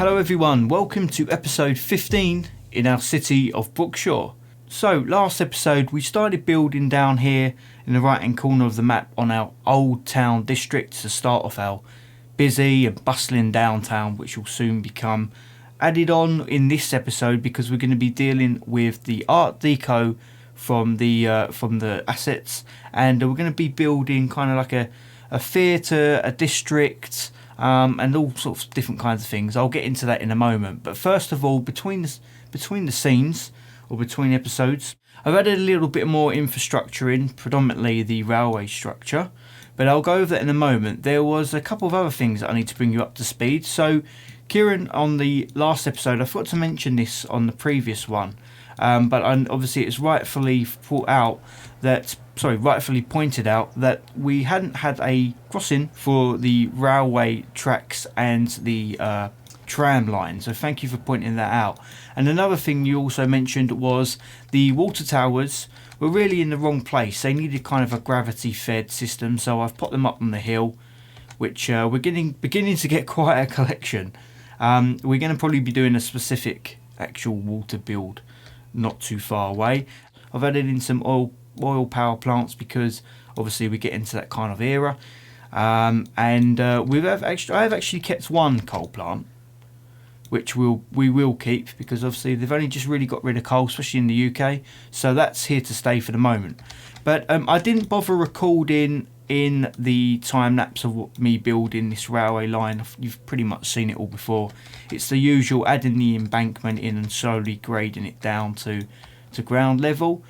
Hello everyone, welcome to episode 15 in our city of Brookshore. So last episode we started building down here in the right hand corner of the map on our old town district to start off our busy and bustling downtown, which will soon become added on in this episode because we're going to be dealing with the Art Deco from the assets, and we're going to be building kind of like a theatre, a district, and all sorts of different kinds of things. I'll get into that in a moment, but first of all, between the scenes or between episodes, I've added a little bit more infrastructure in, predominantly the railway structure, but I'll go over that in a moment. There was a couple of other things that I need to bring you up to speed. So Kieran, on the last episode, I forgot to mention this on the previous one, but obviously it's rightfully pointed out that we hadn't had a crossing for the railway tracks and the tram line, so thank you for pointing that out. And another thing you also mentioned was the water towers were really in the wrong place. They needed kind of a gravity fed system, so I've put them up on the hill, which we're beginning to get quite a collection. We're going to probably be doing a specific actual water build not too far away. I've added in some oil power plants because obviously we get into that kind of era, and I have actually kept one coal plant, which we will keep because obviously they've only just really got rid of coal, especially in the UK, so that's here to stay for the moment. But I didn't bother recording in the time lapse of me building this railway line. You've pretty much seen it all before. It's the usual, adding the embankment in and slowly grading it down to ground level.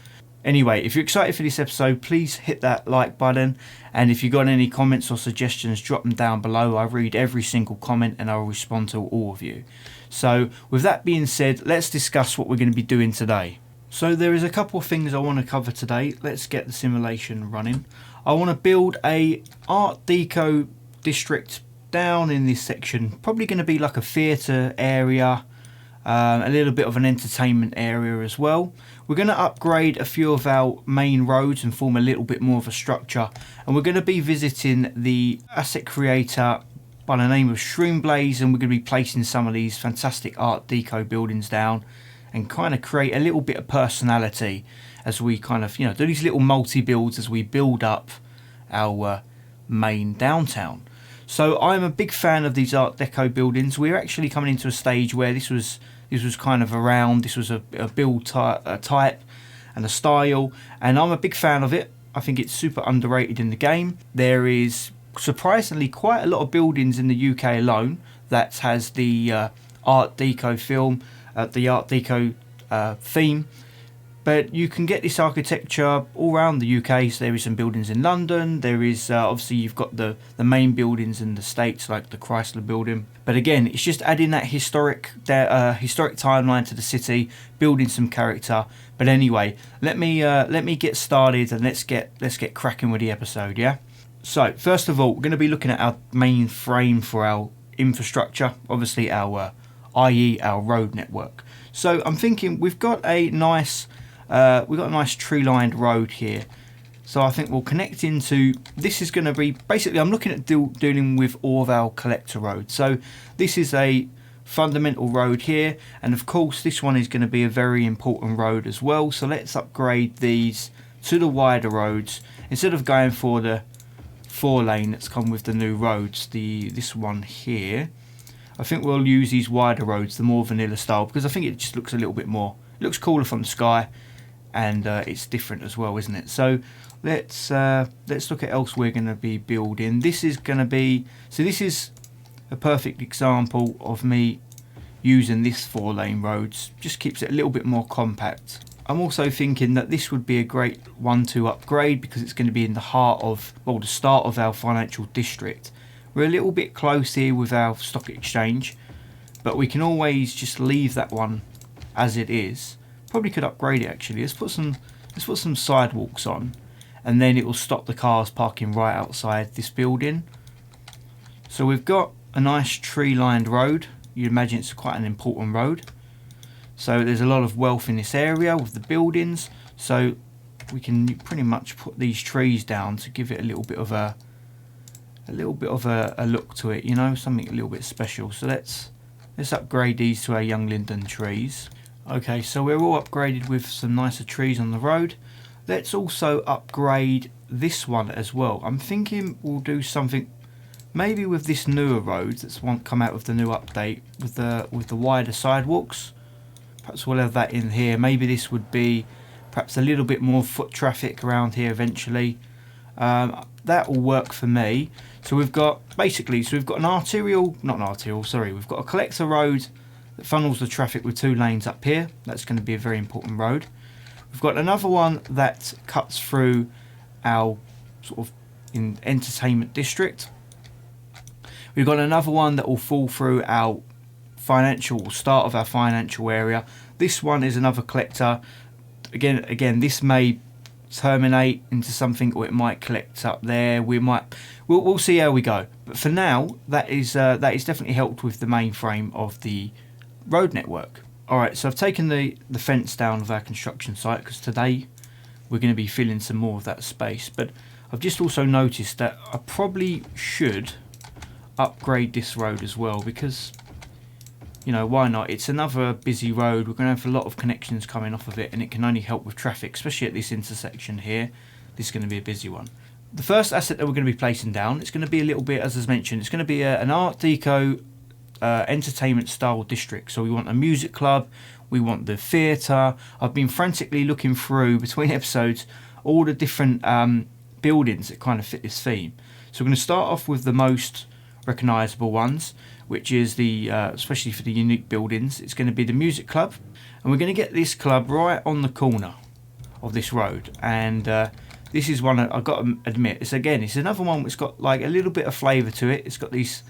Anyway, if you're excited for this episode, please hit that like button, and if you've got any comments or suggestions, drop them down below. I read every single comment and I'll respond to all of you. So with that being said, let's discuss what we're going to be doing today. So there is a couple of things I want to cover today. Let's get the simulation running. I want to build a Art Deco district down in this section, probably going to be like a theatre area, a little bit of an entertainment area as well. We're going to upgrade a few of our main roads and form a little bit more of a structure, and we're going to be visiting the asset creator by the name of Shroomblaze, and we're going to be placing some of these fantastic Art Deco buildings down and kind of create a little bit of personality as we kind of, do these little multi-builds as we build up our main downtown. So I'm a big fan of these Art Deco buildings. We're actually coming into a stage where this was kind of around. This was a build type and a style, and I'm a big fan of it. I think it's super underrated in the game. There is surprisingly quite a lot of buildings in the UK alone that has the Art Deco the Art Deco theme. But you can get this architecture all around the UK. So there is some buildings in London. There is obviously you've got the main buildings in the States, like the Chrysler building. But again, it's just adding that historic timeline to the city, building some character. But anyway, let me get started and let's get cracking with the episode. Yeah. So first of all, we're going to be looking at our main frame for our infrastructure. Obviously our our road network. So I'm thinking we've got a nice tree-lined road here. So I think we'll connect into, this is going to be, basically I'm looking at dealing with all of our collector roads. So this is a fundamental road here, and of course this one is going to be a very important road as well. So let's upgrade these to the wider roads instead of going for the 4-lane that's come with the new roads. This one here, I think we'll use these wider roads, the more vanilla style, because I think it just looks a little bit more, it looks cooler from the sky, and it's different as well, isn't it? So let's look at else we're going to be building. This is a perfect example of me using this 4-lane roads. Just keeps it a little bit more compact. I'm also thinking that this would be a great one to upgrade because it's going to be in the heart of, well, the start of our financial district. We're a little bit close here with our stock exchange, but we can always just leave that one as it is. Probably could upgrade it actually. Let's put some sidewalks on, and then it will stop the cars parking right outside this building. So we've got a nice tree-lined road. You'd imagine it's quite an important road. So there's a lot of wealth in this area with the buildings. So we can pretty much put these trees down to give it a little bit of a look to it, something a little bit special. So let's Let's upgrade these to our young linden trees. Okay, so we're all upgraded with some nicer trees on the road. Let's also upgrade this one as well. I'm thinking we'll do something maybe with this newer road that's come out with the new update with the wider sidewalks. Perhaps we'll have that in here. Maybe this would be perhaps a little bit more foot traffic around here eventually. That will work for me. So we've got basically, we've got we've got a collector road that funnels the traffic with 2 lanes up here. That's going to be a very important road. We've got another one that cuts through our sort of entertainment district. We've got another one that will fall through our start of our financial area. This one is another collector. Again, this may terminate into something, or it might collect up there. We'll see how we go. But for now, that is definitely helped with the mainframe of the road network. Alright, so I've taken the fence down of our construction site because today we're going to be filling some more of that space. But I've just also noticed that I probably should upgrade this road as well, because why not? It's another busy road. We're going to have a lot of connections coming off of it, and it can only help with traffic, especially at this intersection here. This is going to be a busy one. The first asset that we're going to be placing down, it's going to be a little bit, as I mentioned, it's going to be an Art Deco entertainment style district. So we want a music club, we want the theatre. I've been frantically looking through between episodes all the different buildings that kind of fit this theme. So we're going to start off with the most recognisable ones, which is the especially for the unique buildings, it's going to be the music club, and we're going to get this club right on the corner of this road. And this is one I've got to admit, it's another one that's got like a little bit of flavour to it. It's got these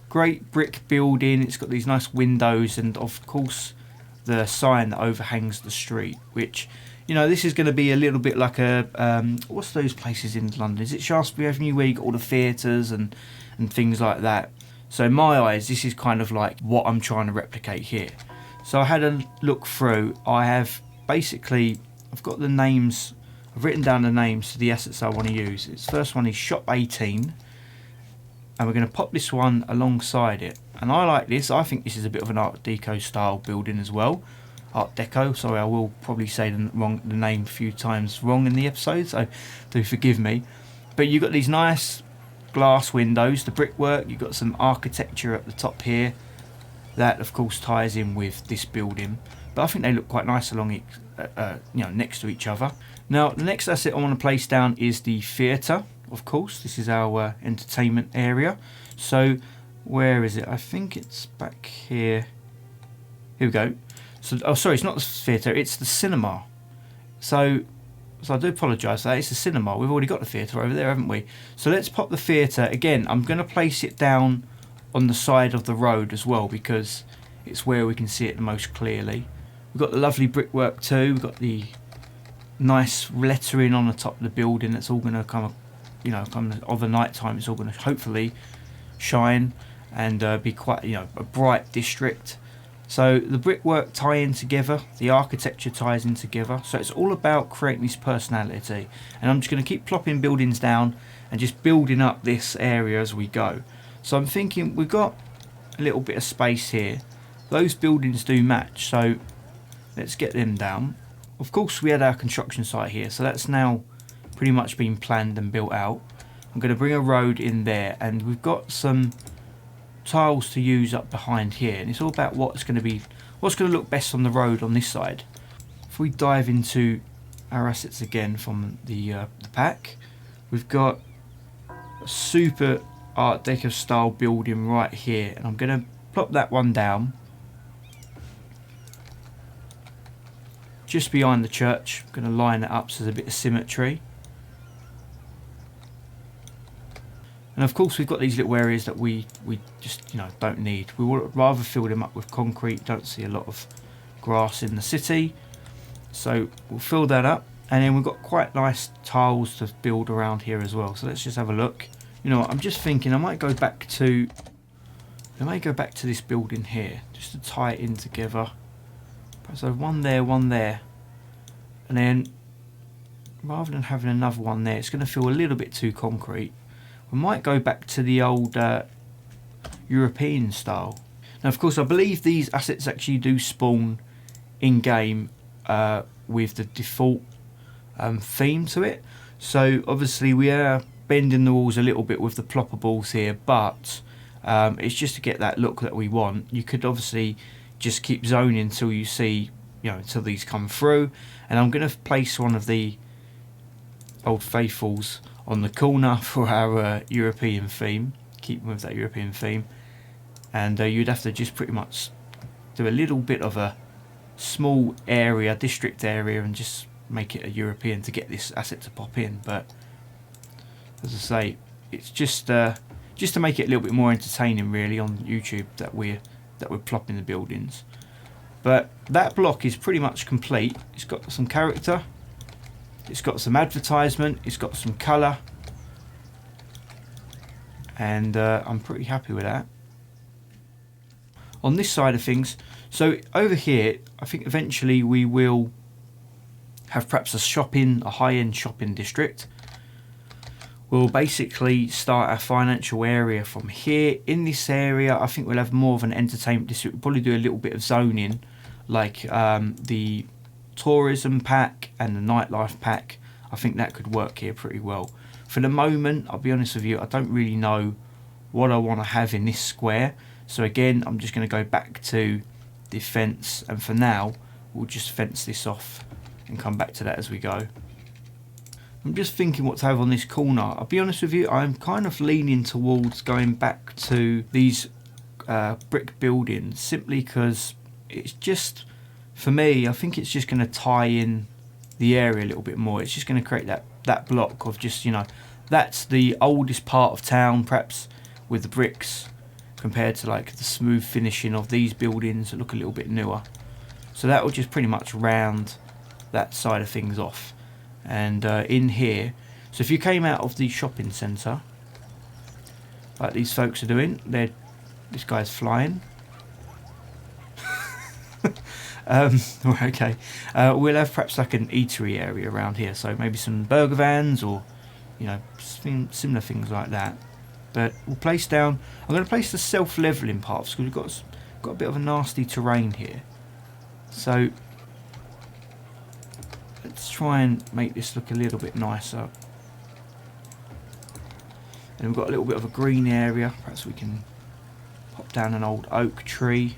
great brick building, it's got these nice windows, and of course the sign that overhangs the street, which this is going to be a little bit like a what's those places in London? Is it Shaftesbury Avenue where you got all the theatres and things like that? So in my eyes, this is kind of like what I'm trying to replicate here. So I had a look through. I've got the names. I've written down the names to the assets I want to use. Its first one is Shop 18, and we're going to pop this one alongside it. And I like this. I think this is a bit of an Art Deco style building as well. Art Deco. Sorry, I will probably say the name a few times wrong in the episode, so do forgive me. But you've got these nice glass windows, the brickwork, you've got some architecture at the top here that of course ties in with this building, but I think they look quite nice along it, next to each other. Now the next asset I want to place down is the theatre. Of course, this is our entertainment area. So where is it? I think it's back here. Here we go. So sorry, it's not the theatre, it's the cinema. So I do apologise for that, it's the cinema. We've already got the theatre over there, haven't we? So let's pop the theatre. Again, I'm going to place it down on the side of the road as well, because it's where we can see it the most clearly. We've got the lovely brickwork too. We've got the nice lettering on the top of the building. That's all going to come of the night time. It's all going to hopefully shine and be quite a bright district. So the brickwork tie in together, the architecture ties in together. So it's all about creating this personality. And I'm just going to keep plopping buildings down and just building up this area as we go. So I'm thinking we've got a little bit of space here. Those buildings do match, so let's get them down. Of course we had our construction site here, so that's now pretty much been planned and built out. I'm going to bring a road in there, and we've got some tiles to use up behind here, and it's all about what's going to look best on the road on this side. If we dive into our assets again from the pack, we've got a super Art Deco style building right here, and I'm going to plop that one down just behind the church. I'm going to line it up so there's a bit of symmetry. And of course we've got these little areas that we just don't need. We would rather fill them up with concrete. Don't see a lot of grass in the city, so we'll fill that up. And then we've got quite nice tiles to build around here as well. So let's just have a look. You know what, I'm just thinking I might go back to this building here just to tie it in together. So one there, and then rather than having another one there, it's going to feel a little bit too concrete. We might go back to the old European style. Now, of course, I believe these assets actually do spawn in-game with the default theme to it. So obviously we are bending the rules a little bit with the ploppables here, but it's just to get that look that we want. You could obviously just keep zoning until you see, until these come through. And I'm going to place one of the Old Faithfuls on the corner for our European theme. Keep with that European theme. And you'd have to just pretty much do a little bit of a small area, district area, and just make it a European to get this asset to pop in. But as I say, it's just to make it a little bit more entertaining, really, on YouTube that we're plopping the buildings. But that block is pretty much complete. It's got some character, it's got some advertisement, it's got some colour, and I'm pretty happy with that. On this side of things, so over here, I think eventually we will have perhaps a high-end shopping district. We'll basically start our financial area from here. In this area, I think we'll have more of an entertainment district. We'll probably do a little bit of zoning, like the tourism pack and the nightlife pack. I think that could work here pretty well. For the moment, I'll be honest with you, I don't really know what I want to have in this square. So again, I'm just going to go back to the fence, and for now, we'll just fence this off and come back to that as we go. I'm just thinking what to have on this corner. I'll be honest with you, I'm kind of leaning towards going back to these brick buildings, simply because it's just, for me, I think it's just going to tie in the area a little bit more. It's just going to create that block of just, that's the oldest part of town, perhaps, with the bricks, compared to like the smooth finishing of these buildings that look a little bit newer. So that will just pretty much round that side of things off. And in here, so if you came out of the shopping centre, like these folks are doing, this guy's flying. Okay, we'll have perhaps like an eatery area around here, so maybe some burger vans or similar things like that. But we'll place down, I'm going to place the self-levelling paths because we've got a bit of a nasty terrain here. So let's try and make this look a little bit nicer. And we've got a little bit of a green area. Perhaps we can pop down an old oak tree.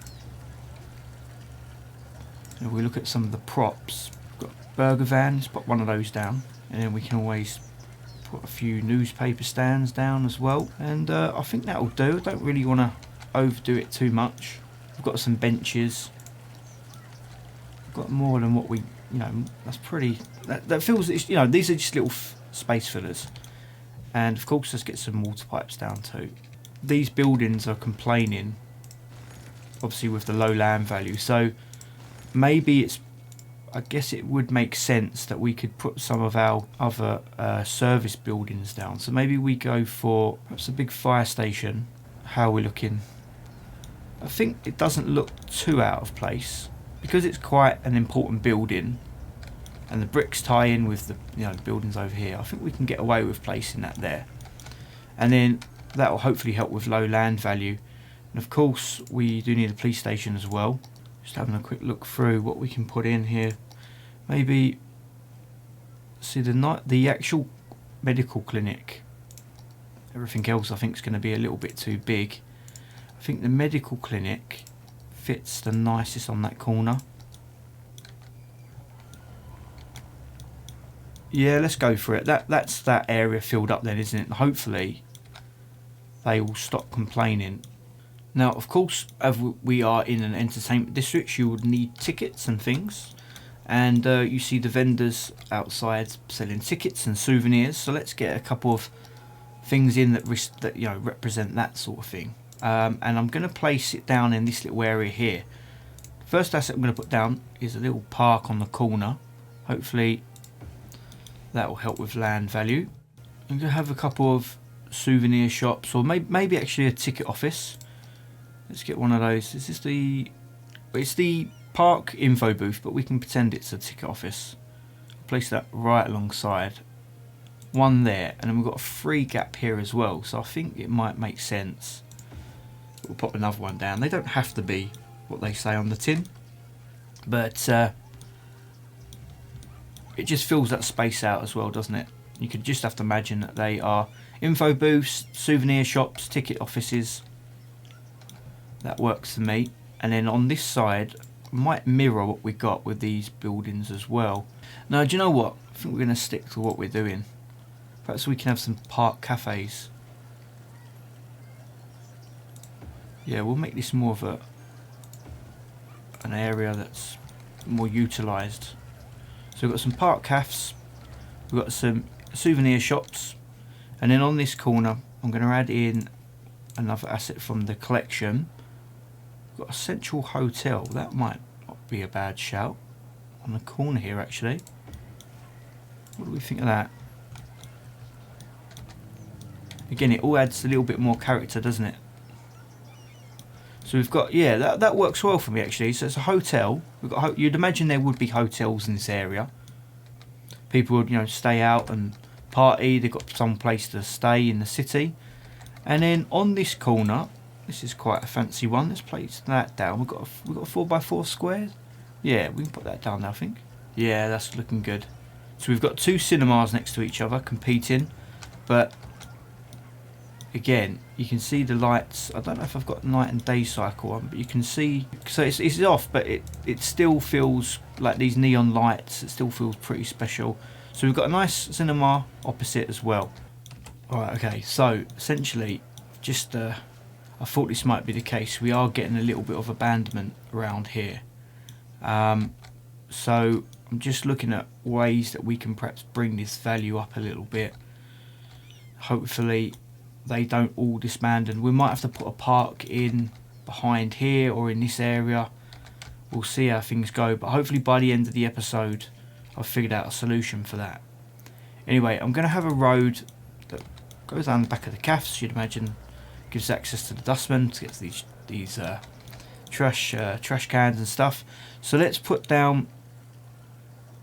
And we look at some of the props. We've got a burger van, let's pop one of those down. And then we can always put a few newspaper stands down as well. And I think that'll do. I don't really want to overdo it too much. We've got some benches. We've got more than what we, that's pretty, that feels, these are just little space fillers. And of course, let's get some water pipes down too. These buildings are complaining, obviously, with the low land value. So maybe I guess it would make sense that we could put some of our other service buildings down. So maybe we go for perhaps a big fire station. How are we looking? I think it doesn't look too out of place because it's quite an important building, and the bricks tie in with the buildings over here. I think we can get away with placing that there, and then that will hopefully help with low land value. And of course, we do need a police station as well. Just having a quick look through what we can put in here. Maybe see the actual medical clinic. Everything else I think is going to be a little bit too big. I think the medical clinic fits the nicest on that corner. Yeah, let's go for it. That's that area filled up then, isn't it? Hopefully they will stop complaining. Now, of course, as we are in an entertainment district, you would need tickets and things. And you see the vendors outside selling tickets and souvenirs. So let's get a couple of things in that represent that sort of thing. And I'm going to place it down in this little area here. First asset I'm going to put down is a little park on the corner. Hopefully that will help with land value. I'm going to have a couple of souvenir shops, or maybe actually a ticket office. Let's get one of those. Is this it's the park info booth, but we can pretend it's a ticket office. Place that right alongside. One there, and then we've got a free gap here as well, so I think it might make sense. we'll pop another one down. They don't have to be what they say on the tin, but it just fills that space out as well, doesn't it? You could just have to imagine that they are info booths, souvenir shops, ticket offices. That works for me. And then on this side, might mirror what we got with these buildings as well. Now, do you know what? I think we're going to stick to what we're doing. Perhaps we can have some park cafes. Yeah, we'll make this more of an area that's more utilised. So we've got some park cafes, we've got some souvenir shops, and then on this corner I'm going to add in another asset from the collection. We've got a central hotel. That might not be a bad shout. On the corner here actually. What do we think of that? Again, it all adds a little bit more character, doesn't it? So we've got, yeah, that works well for me actually. So it's a hotel. We've got, you'd imagine there would be hotels in this area. People would, you know, stay out and party. They've got some place to stay in the city. And then on this corner, this is quite a fancy one. Let's place that down. We've got a 4x4 square. Yeah, we can put that down now, I think. Yeah, that's looking good. So we've got two cinemas next to each other competing, but again, you can see the lights. I don't know if I've got night and day cycle on, but you can see, so it's off, but it still feels like these neon lights. It still feels pretty special. So we've got a nice cinema opposite as well. Alright, okay, so essentially, just I thought this might be the case. We are getting a little bit of abandonment around here. So I'm just looking at ways that we can perhaps bring this value up a little bit. Hopefully they don't all disband, and we might have to put a park in behind here or in this area. We'll see how things go, but hopefully by the end of the episode I've figured out a solution for that. Anyway, I'm going to have a road that goes down the back of the cafes. You'd imagine gives access to the dustmen to get to these trash cans and stuff. So let's put down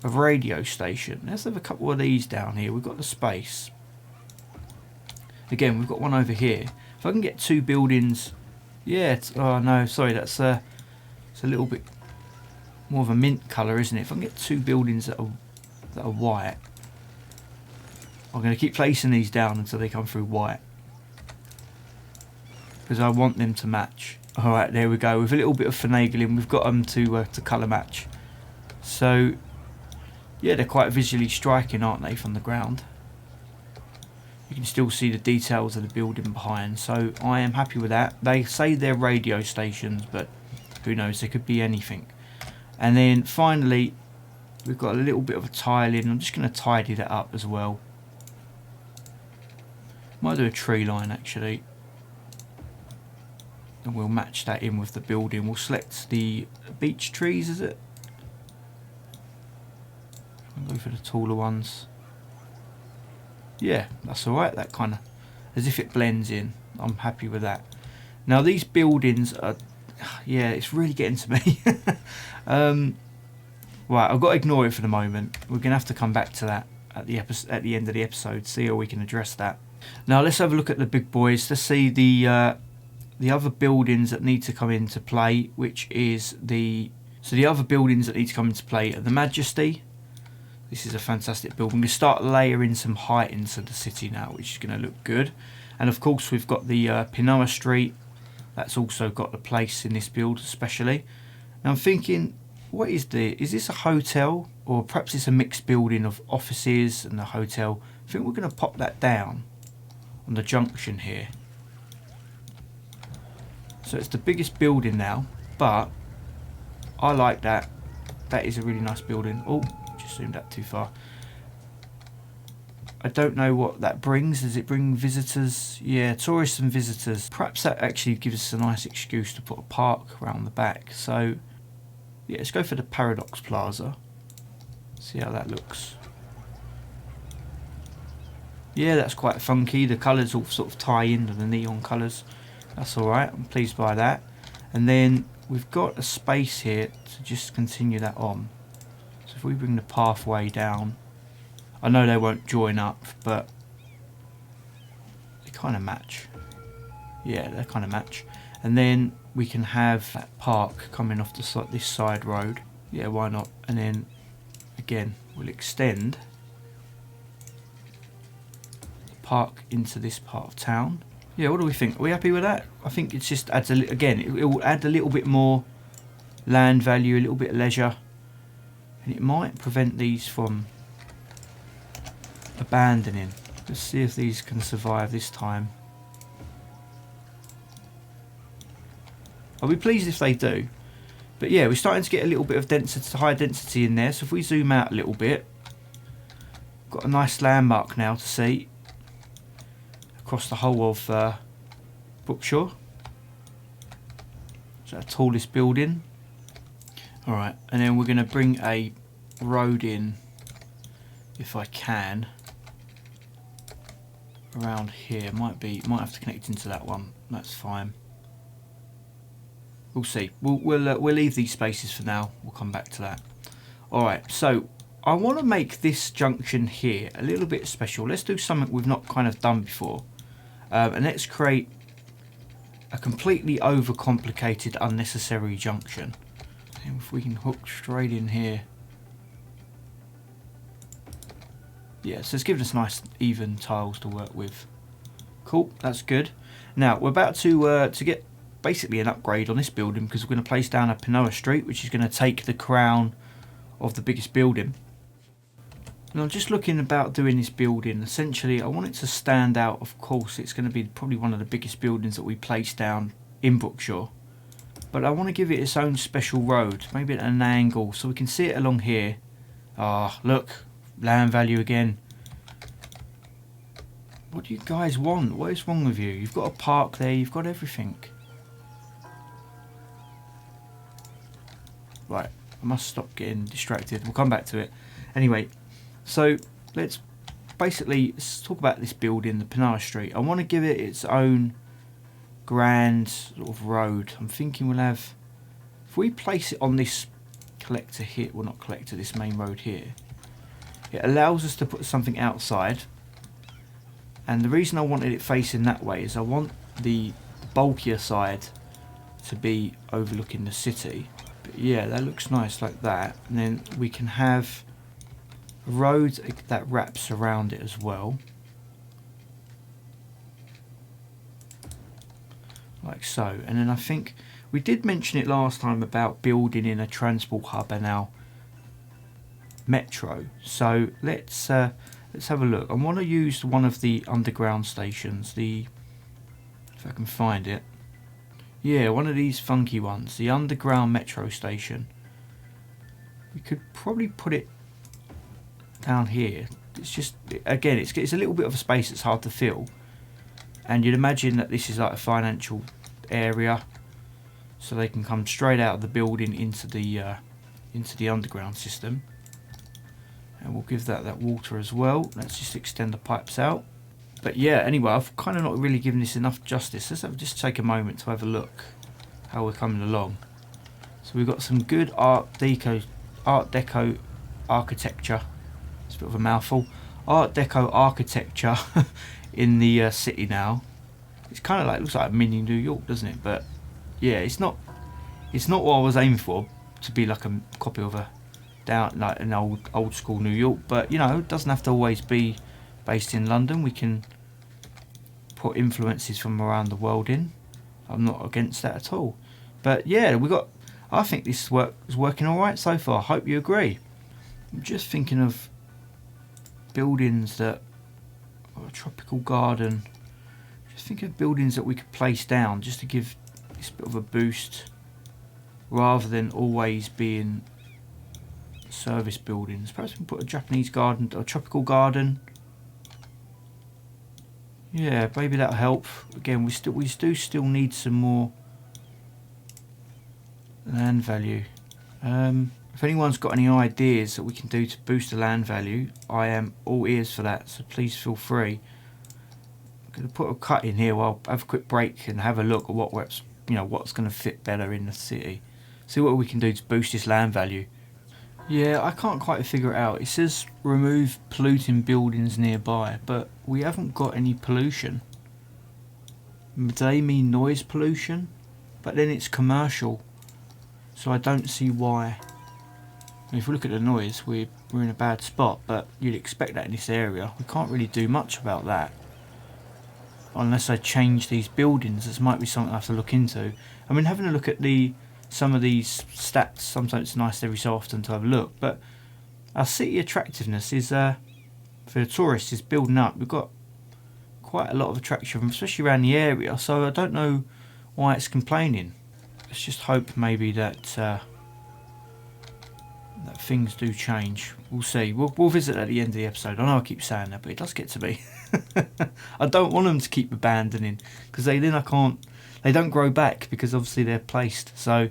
a radio station. Let's have a couple of these down here. We've got the space. Again, we've got one over here. If I can get two buildings, yeah. Oh no, sorry, it's a little bit more of a mint colour, isn't it? If I can get two buildings that are white, I'm going to keep placing these down until they come through white, because I want them to match. All right, there we go. With a little bit of finagling, we've got them to colour match. So yeah, they're quite visually striking, aren't they, from the ground? You can still see the details of the building behind, so I am happy with that. They say they're radio stations, but who knows, they could be anything. And then finally, we've got a little bit of a tiling. I'm just going to tidy that up as well. Might do a tree line actually, and we'll match that in with the building. We'll select the beech trees, is it? I'll go for the taller ones. Yeah, that's alright, that kind of, as if it blends in. I'm happy with that. Now these buildings are, yeah, it's really getting to me. Right, I've got to ignore it for the moment. We're going to have to come back to that at the end of the episode, see how we can address that. Now let's have a look at the big boys. Let's see the other buildings that need to come into play, which is the other buildings that need to come into play are the Majesty. This is a fantastic building. We start layering some height into the city now, which is going to look good. And of course we've got the Pinoa Street. That's also got a place in this build especially. Now I'm thinking, what is this a hotel? Or perhaps it's a mixed building of offices and a hotel. I think we're going to pop that down on the junction here. So it's the biggest building now, but I like that. That is a really nice building. Oh, zoomed out too far. I don't know what that brings. Does it bring visitors? Yeah, tourists and visitors. Perhaps that actually gives us a nice excuse to put a park around the back. So yeah, let's go for the Paradox Plaza. See how that looks. Yeah, that's quite funky. The colours all sort of tie into the neon colours. That's alright, I'm pleased by that. And then we've got a space here to just continue that on. So if we bring the pathway down, I know they won't join up, but they kind of match. Yeah, they kind of match. And then we can have that park coming off this side road. Yeah, why not? And then again, we'll extend the park into this part of town. Yeah, what do we think? Are we happy with that? I think it just adds again, it will add a little bit more land value, a little bit of leisure, and it might prevent these from abandoning. Let's see if these can survive this time. I'll be pleased if they do. But yeah, we're starting to get a little bit of density, high density in there. So if we zoom out a little bit, got a nice landmark now to see across the whole of Brookshore. So the tallest building. Alright, and then we're going to bring a road in, if I can, around here. Might have to connect into that one. That's fine. We'll see. We'll leave these spaces for now. We'll come back to that. Alright, so I want to make this junction here a little bit special. Let's do something we've not kind of done before. And let's create a completely overcomplicated, unnecessary junction. And if we can hook straight in here. Yeah, so it's given us nice even tiles to work with. Cool, that's good. Now, we're about to get basically an upgrade on this building, because we're going to place down a Panoa Street, which is going to take the crown of the biggest building. And I'm just looking about doing this building. Essentially, I want it to stand out. Of course, it's going to be probably one of the biggest buildings that we place down in Brookshore. But I want to give it its own special road, maybe at an angle, so we can see it along here. Ah, look, land value again. What do you guys want? What is wrong with you? You've got a park there, you've got everything. Right, I must stop getting distracted. We'll come back to it. Anyway, so let's talk about this building, the Panoa Street. I want to give it its own grand sort of road. I'm thinking we'll have, if we place it on this collector here, well not collector, this main road here, it allows us to put something outside. And the reason I wanted it facing that way is I want the bulkier side to be overlooking the city. But yeah, that looks nice like that. And then we can have a road that wraps around it as well. Like so. And then I think we did mention it last time about building in a transport hub and our metro. So let's have a look. I want to use one of the underground stations. If I can find it. Yeah, one of these funky ones. The underground metro station. We could probably put it down here. It's just, again, it's a little bit of a space that's hard to fill. And you'd imagine that this is like a financial area, so they can come straight out of the building into the underground system. And we'll give that water as well. Let's just extend the pipes out. But yeah, anyway, I've kind of not really given this enough justice. Let's just take a moment to have a look how we're coming along. So we've got some good Art Deco architecture. It's a bit of a mouthful. Art Deco architecture in the city now. It's kind of like, looks like a mini New York, doesn't it? But yeah, it's not what I was aiming for, to be like a copy of like an old school New York. But you know, it doesn't have to always be based in London. We can put influences from around the world in. I'm not against that at all. But yeah, I think this is working all right so far. Hope you agree. I'm just thinking of buildings that a tropical garden. Just think of buildings that we could place down just to give this bit of a boost, rather than always being service buildings. Perhaps we can put a Japanese garden, or a tropical garden. Yeah, maybe that'll help. Again, we do still need some more land value. If anyone's got any ideas that we can do to boost the land value, I am all ears for that, so please feel free. I'm going to put a cut in here while I have a quick break and have a look at what's going to fit better in the city. See what we can do to boost this land value. Yeah, I can't quite figure it out. It says remove polluting buildings nearby, but we haven't got any pollution. Do they mean noise pollution? but then it's commercial, so I don't see why. If we look at the noise, we're in a bad spot, but you'd expect that in this area. We can't really do much about that unless I change these buildings. This might be something I have to look into. I mean, having a look at some of these stats, sometimes it's nice every so often to have a look, but our city attractiveness is for the tourists is building up. We've got quite a lot of attraction, especially around the area, so I don't know why it's complaining. Let's just hope maybe that that things do change. We'll see. We'll visit at the end of the episode. I know I keep saying that, but it does get to me. I don't want them to keep abandoning, because they don't grow back, because obviously they're placed. So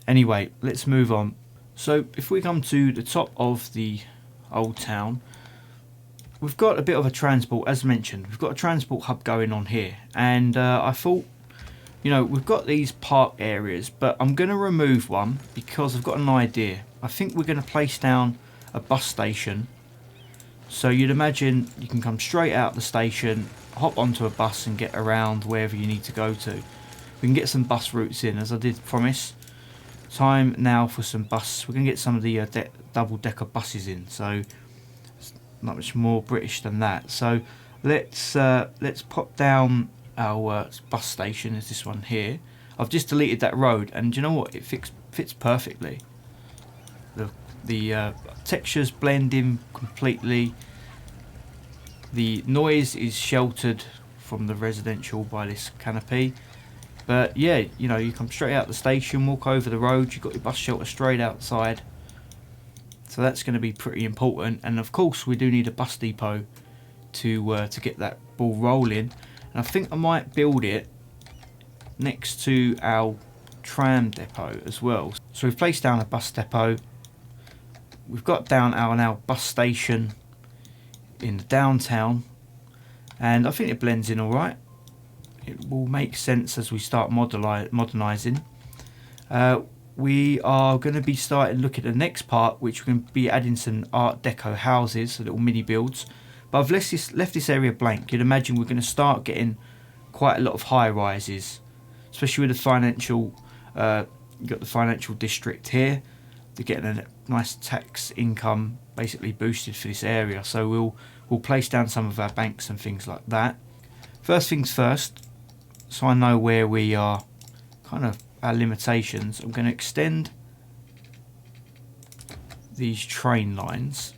anyway, let's move on. So if we come to the top of the old town, we've got a bit of a transport, as mentioned. We've got a transport hub going on here, and I thought, you know, we've got these park areas, but I'm going to remove one because I've got an idea. I think we're going to place down a bus station. So you'd imagine you can come straight out the station, hop onto a bus and get around wherever you need to go to. We can get some bus routes in, as I did promise. Time now for some bus. We're going to get some of the double-decker buses in, so it's not much more British than that. So let's pop down our bus station. Is this one here? I've just deleted that road, and do you know what? It fits perfectly. The textures blend in completely. The noise is sheltered from the residential by this canopy, but yeah, you know, you come straight out the station, walk over the road, you've got your bus shelter straight outside, so that's going to be pretty important. And of course we do need a bus depot to get that ball rolling, and I think I might build it next to our tram depot as well. So we've placed down a bus depot. We've got down our now bus station in the downtown, and I think it blends in alright. It will make sense as we start modernising. We are going to be starting to look at the next part, which we're going to be adding some Art Deco houses, so little mini builds. But I've left this area blank. You'd imagine we're going to start getting quite a lot of high rises, especially with the financial. You've got the financial district here. They're getting a nice tax income basically boosted for this area, so we'll place down some of our banks and things like that. First things first, so I know where we are, kind of our limitations, I'm going to extend these train lines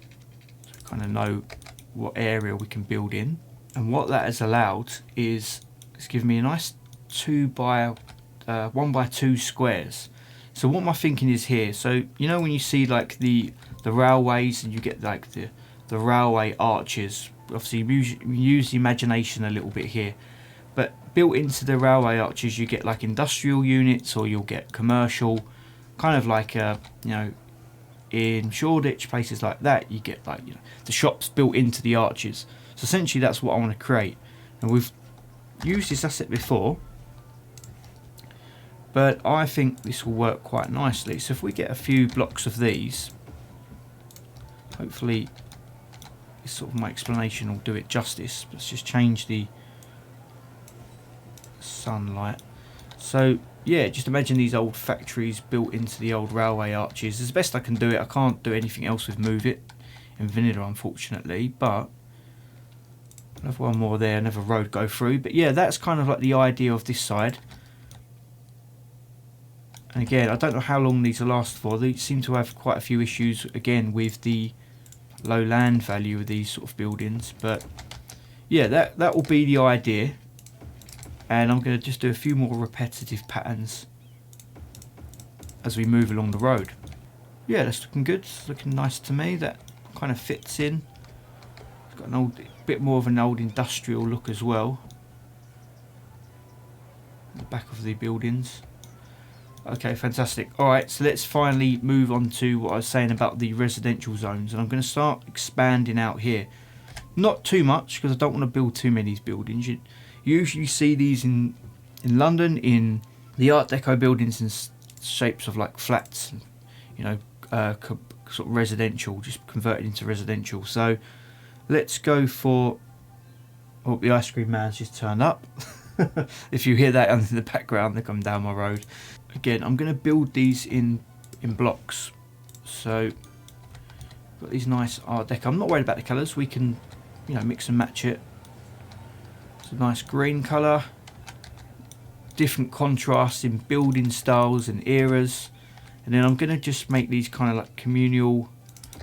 so I kind of know what area we can build in. And what that has allowed is it's given me a nice 1x2 squares. So what my thinking is here, so you know when you see like the railways and you get like the railway arches, obviously you use the imagination a little bit here, but built into the railway arches you get like industrial units, or you'll get commercial, kind of like you know, in Shoreditch, places like that, you get like, you know, the shops built into the arches. So essentially that's what I want to create, and we've used this asset before, but I think this will work quite nicely. So if we get a few blocks of these, hopefully this sort of my explanation will do it justice. Let's just change the sunlight. So yeah, just imagine these old factories built into the old railway arches. As best I can do it. I can't do anything else with Move It in vanilla, unfortunately, but I'll have one more there, another road go through. But yeah, that's kind of like the idea of this side. And again, I don't know how long these will last for. They seem to have quite a few issues again with the low land value of these sort of buildings, but yeah, that will be the idea. And I'm going to just do a few more repetitive patterns as we move along the road. Yeah, that's looking good. It's looking nice to me. That kind of fits in. It's got an bit more of an old industrial look as well. The back of the buildings. Okay, fantastic. Alright, so let's finally move on to what I was saying about the residential zones. And I'm going to start expanding out here. Not too much, because I don't want to build too many of these buildings. You usually see these in London, in the Art Deco buildings in shapes of like flats, you know, sort of residential, just converted into residential. So let's go for... Oh, the ice cream man's just turned up. If you hear that in the background, they come down my road. Again, I'm going to build these in blocks. So got these nice Art Deco. I'm not worried about the colours. We can, you know, mix and match it. It's a nice green colour. Different contrasts in building styles and eras. And then I'm going to just make these kind of like communal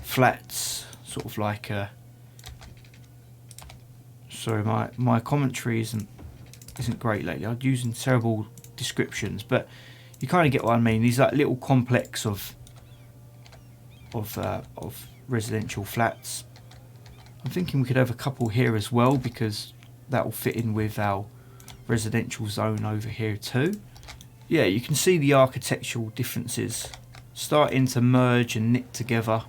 flats, sort of like sorry, my commentary isn't great lately. I'm using terrible descriptions, but you kind of get what I mean. These like little complex of residential flats. I'm thinking we could have a couple here as well, because that will fit in with our residential zone over here too. Yeah, you can see the architectural differences starting to merge and knit together,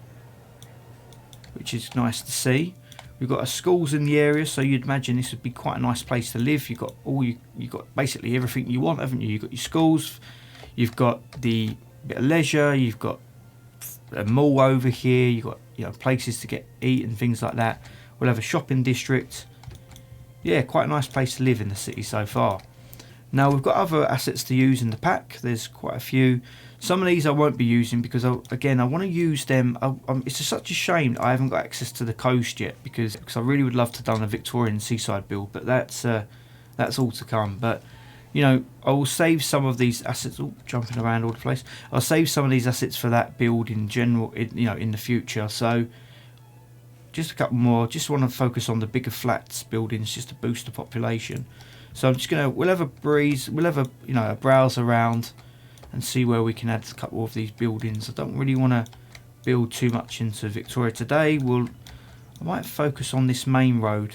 which is nice to see. We've got our schools in the area, so you'd imagine this would be quite a nice place to live. You've got you've got basically everything you want, haven't you? You've got your schools, you've got the bit of leisure, you've got a mall over here, you've got, you know, places to eat and things like that. We'll have a shopping district. Yeah, quite a nice place to live in the city so far. Now we've got other assets to use in the pack. There's quite a few. Some of these I won't be using because again I want to use them. It's just such a shame I haven't got access to the coast yet, because I really would love to have done a Victorian seaside build, but that's all to come. But you know, I will save some of these assets. Oh, jumping around all the place. I'll save some of these assets for that build in general, in the future. So just a couple more. Just want to focus on the bigger flats buildings just to boost the population. So I'm just we'll have a breeze, we'll have a browse around and see where we can add a couple of these buildings. I don't really want to build too much into Victoria today. I might focus on this main road,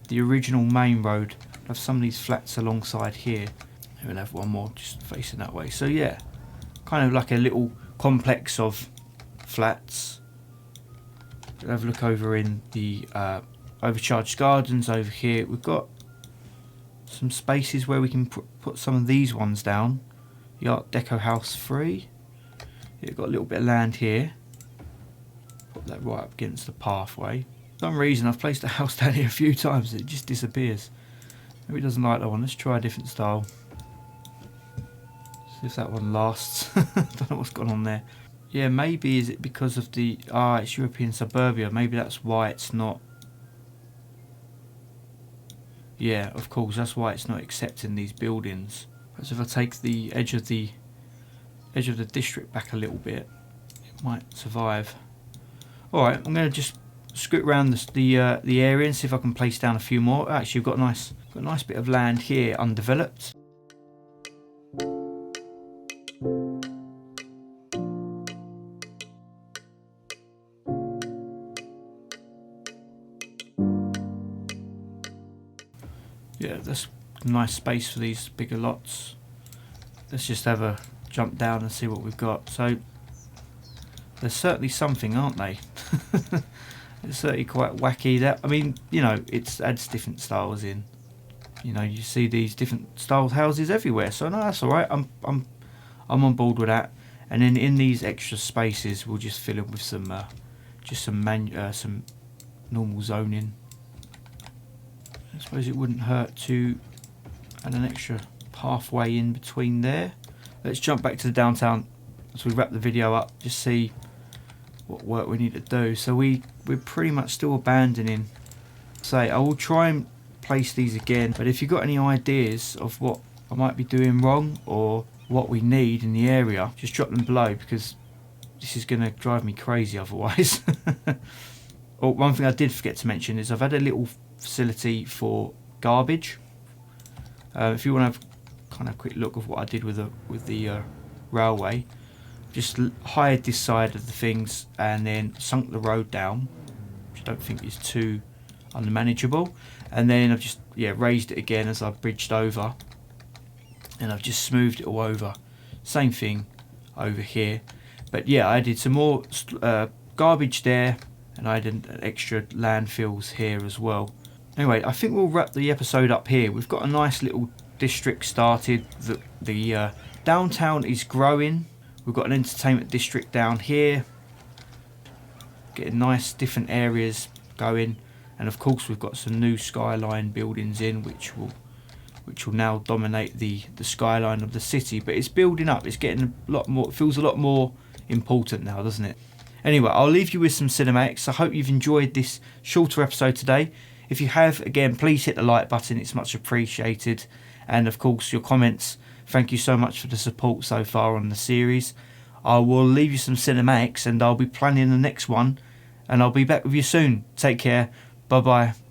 the original main road. I'll have some of these flats alongside here. And we'll have one more just facing that way. So yeah, kind of like a little complex of flats. We'll have a look over in the overcharged gardens over here. We've got some spaces where we can put some of these ones down. The Art Deco house 3. Yeah, got a little bit of land here. Put that right up against the pathway. For some reason I've placed a house down here a few times, it just disappears. Maybe it doesn't like that one. Let's try a different style. See if that one lasts. Don't know what's gone on there. Yeah, maybe is it because of the it's European suburbia. Maybe that's why it's not. Yeah, of course, that's why it's not accepting these buildings. Perhaps if I take the edge of the district back a little bit, it might survive. Alright, I'm going to just scoot around the area and see if I can place down a few more. Actually, we've got a nice bit of land here undeveloped. Yeah, that's a nice space for these bigger lots. Let's just have a jump down and see what we've got. So there's certainly something, aren't they? It's certainly quite wacky. That, I mean, you know, it adds different styles in. You know, you see these different styled houses everywhere. So no, that's all right. I'm on board with that. And then in these extra spaces, we'll just fill in with some normal zoning. I suppose it wouldn't hurt to add an extra pathway in between there. Let's jump back to the downtown as we wrap the video up, just see what work we need to do. So we're pretty much still abandoning. Say, I will try and place these again, but if you've got any ideas of what I might be doing wrong or what we need in the area, just drop them below, because this is going to drive me crazy otherwise. Oh, one thing I did forget to mention is I've had a little facility for garbage. If you want to have kind of a quick look of what I did with the railway, just hired this side of the things and then sunk the road down, which I don't think is too unmanageable, and then I've just raised it again as I've bridged over, and I've just smoothed it all over. Same thing over here, but yeah, I did some more garbage there, and I did an extra landfills here as well. Anyway, I think we'll wrap the episode up here. We've got a nice little district started. The downtown is growing. We've got an entertainment district down here. Getting nice different areas going. And of course we've got some new skyline buildings in, which will which will now dominate the skyline of the city. But it's building up. It's getting a lot more. It feels a lot more important now, doesn't it? Anyway, I'll leave you with some cinematics. I hope you've enjoyed this shorter episode today. If you have, again, please hit the like button. It's much appreciated. And of course, your comments. Thank you so much for the support so far on the series. I will leave you some cinematics, and I'll be planning the next one. And I'll be back with you soon. Take care. Bye bye.